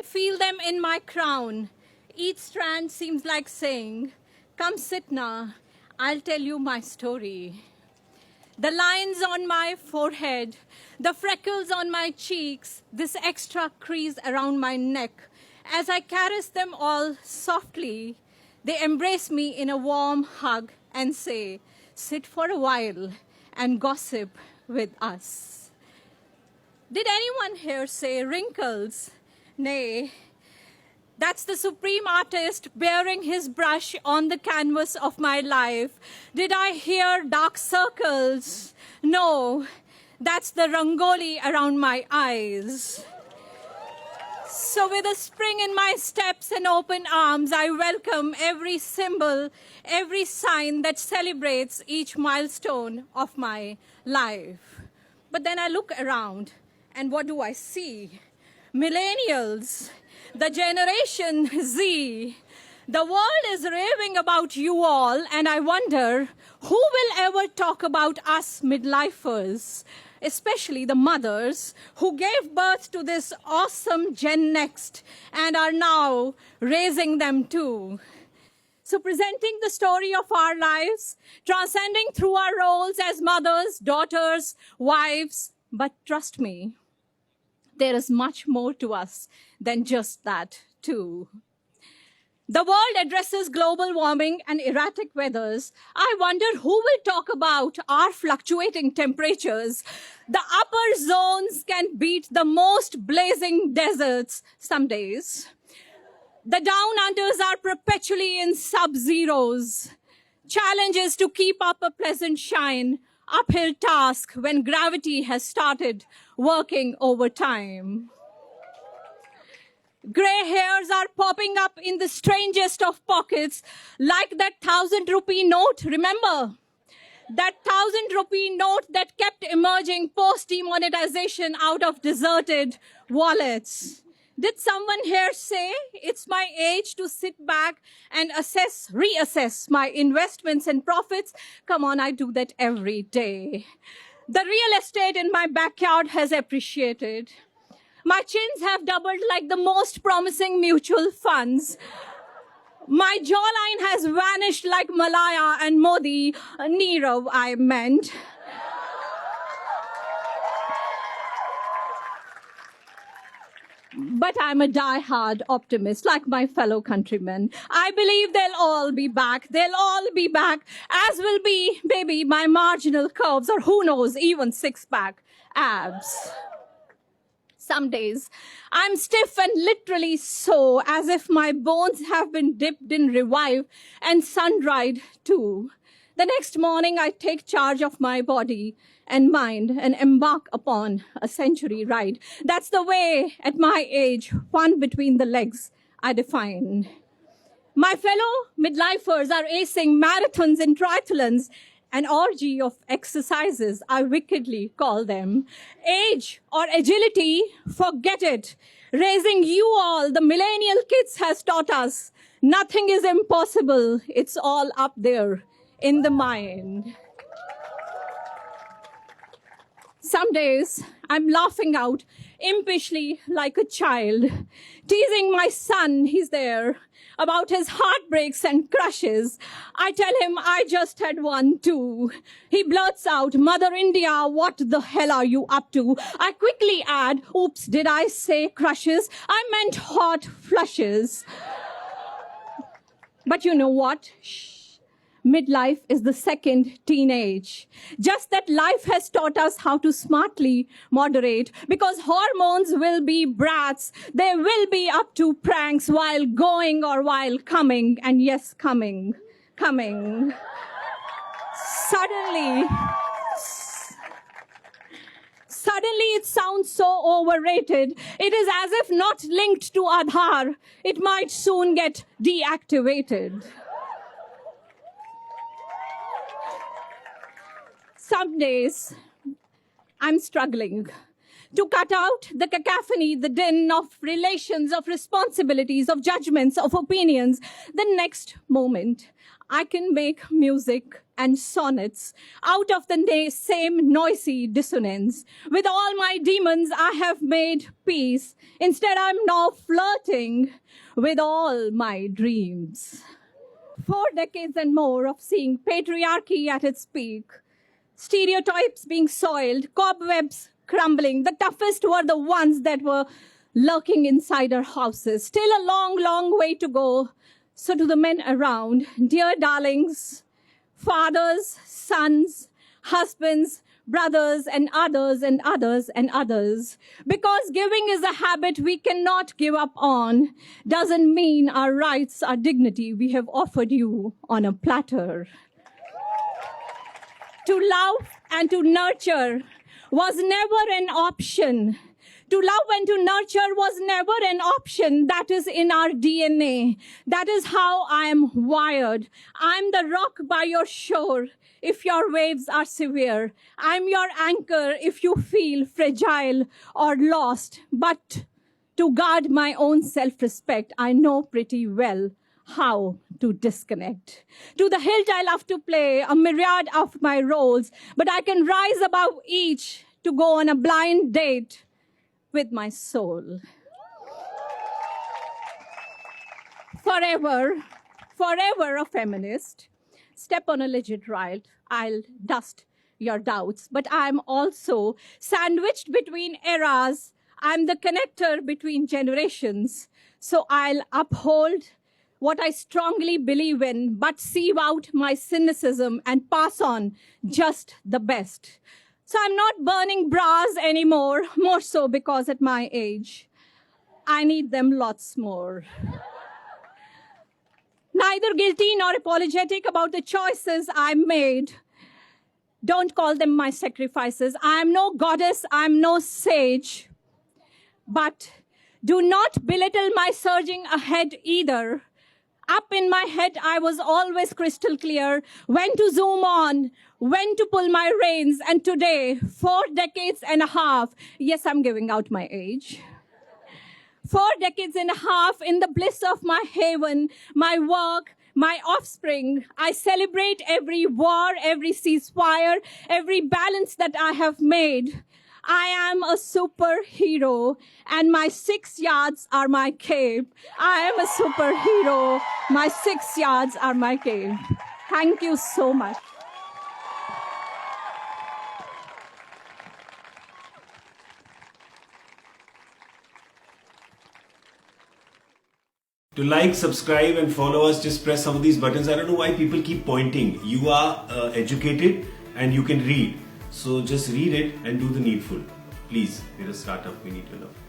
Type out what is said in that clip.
feel them in my crown. Each strand seems like saying, come sit now, I'll tell you my story. The lines on my forehead, the freckles on my cheeks, this extra crease around my neck. As I caress them all softly, they embrace me in a warm hug and say, sit for a while and gossip with us. Did anyone here say wrinkles? Nay, that's the supreme artist bearing his brush on the canvas of my life. Did I hear dark circles? No, that's the rangoli around my eyes. So with a spring in my steps and open arms, I welcome every symbol, every sign that celebrates each milestone of my life. But then I look around, and what do I see? Millennials, the generation Z. The world is raving about you all, and I wonder who will ever talk about us midlifers, especially the mothers who gave birth to this awesome Gen Next and are now raising them too. So presenting the story of our lives, transcending through our roles as mothers, daughters, wives, but trust me, there is much more to us than just that too. The world addresses global warming and erratic weathers. I wonder who will talk about our fluctuating temperatures. The upper zones can beat the most blazing deserts some days. The down unders are perpetually in sub-zeros. Challenges to keep up a pleasant shine. Uphill task when gravity has started working overtime. Gray hairs are popping up in the strangest of pockets, like that 1,000 rupee note, remember? That 1,000 rupee note that kept emerging post-demonetization out of deserted wallets. Did someone here say it's my age to sit back and reassess my investments and profits? Come on, I do that every day. The real estate in my backyard has appreciated. My chins have doubled like the most promising mutual funds. My jawline has vanished like Malaya and Modi, Nirav, I meant. But I'm a die-hard optimist, like my fellow countrymen. I believe they'll all be back. They'll all be back, as will be, maybe, my marginal curves, or who knows, even six-pack abs. Some days, I'm stiff and literally so, as if my bones have been dipped in revive and sun-dried too. The next morning, I take charge of my body and mind and embark upon a century ride. That's the way, at my age, fun between the legs I define. My fellow midlifers are acing marathons and triathlons, an orgy of exercises, I wickedly call them. Age or agility, forget it. Raising you all, the millennial kids, has taught us nothing is impossible. It's all up there in the mind. Some days, I'm laughing out impishly like a child, teasing my son, he's there, about his heartbreaks and crushes. I tell him I just had one too. He blurts out, Mother India, what the hell are you up to? I quickly add, oops, did I say crushes? I meant hot flushes. But you know what? Shh. Midlife is the second teenage. Just that life has taught us how to smartly moderate, because hormones will be brats. They will be up to pranks while going or while coming. And yes, coming. Suddenly it sounds so overrated. It is as if not linked to Aadhaar. It might soon get deactivated. Some days, I'm struggling to cut out the cacophony, the din of relations, of responsibilities, of judgments, of opinions. The next moment, I can make music and sonnets out of the same noisy dissonance. With all my demons, I have made peace. Instead, I'm now flirting with all my dreams. 4 decades and more of seeing patriarchy at its peak, stereotypes being soiled, cobwebs crumbling. The toughest were the ones that were lurking inside our houses. Still a long, long way to go. So to the men around, dear darlings, fathers, sons, husbands, brothers, and others, and others, and others. Because giving is a habit we cannot give up on, doesn't mean our rights, our dignity, we have offered you on a platter. To love and to nurture was never an option. To love and to nurture was never an option. That is in our DNA. That is how I am wired. I'm the rock by your shore if your waves are severe. I'm your anchor if you feel fragile or lost. But to guard my own self-respect, I know pretty well how to disconnect. To the hilt I love to play a myriad of my roles, but I can rise above each to go on a blind date with my soul. Forever, forever a feminist. Step on a legit right, I'll dust your doubts. But I'm also sandwiched between eras. I'm the connector between generations. So I'll uphold what I strongly believe in, but sieve out my cynicism and pass on just the best. So I'm not burning bras anymore, more so because at my age, I need them lots more. Neither guilty nor apologetic about the choices I made. Don't call them my sacrifices. I'm no goddess, I'm no sage. But do not belittle my surging ahead either. Up in my head, I was always crystal clear when to zoom on, when to pull my reins. And today, 4 decades and a half, yes, I'm giving out my age. 4 decades and a half in the bliss of my haven, my work, my offspring. I celebrate every war, every ceasefire, every balance that I have made. I am a superhero, and my 6 yards are my cape. I am a superhero. My 6 yards are my cape. Thank you so much. To like, subscribe and follow us, just press some of these buttons. I don't know why people keep pointing. You are educated and you can read. So just read it and do the needful. Please, we're a startup, we need your love.